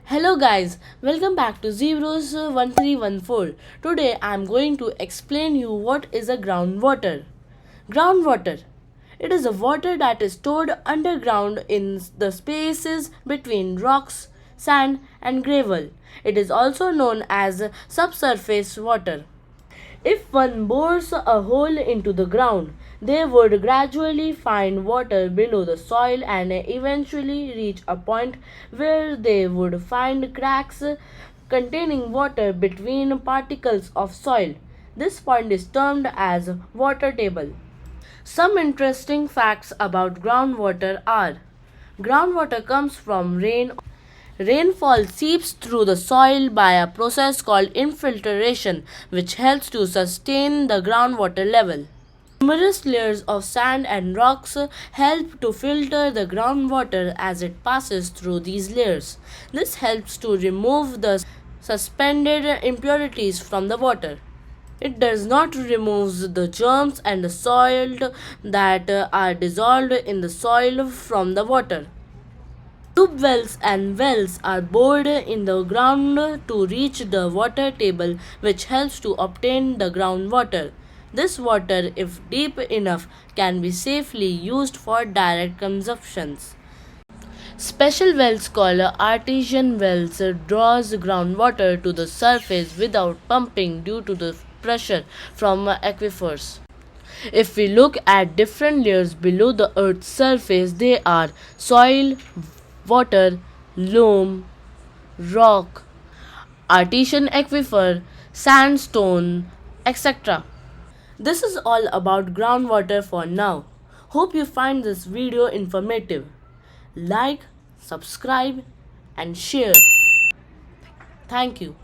Hello guys, welcome back to Zeros 1314. Today I am going to explain you what is a groundwater. Groundwater. It is a water that is stored underground in the spaces between rocks, sand and gravel. It is also known as subsurface water. If one bores a hole into the ground, they would gradually find water below the soil and eventually reach a point where they would find cracks containing water between particles of soil. This point is termed as water table. Some interesting facts about groundwater are: groundwater comes from rain. Rainfall seeps through the soil by a process called infiltration, which helps to sustain the groundwater level. Numerous layers of sand and rocks help to filter the groundwater as it passes through these layers. This helps to remove the suspended impurities from the water. It does not remove the germs and the soil that are dissolved in the soil from the water. Tube wells and wells are bored in the ground to reach the water table, which helps to obtain the groundwater. This water, if deep enough, can be safely used for direct consumption. Special wells called artesian wells draws groundwater to the surface without pumping due to the pressure from aquifers. If we look at different layers below the earth's surface, they are soil, water, loam, rock, artesian aquifer, sandstone, etc. This is all about groundwater for now. Hope you find this video informative. Like, subscribe, and share. Thank you.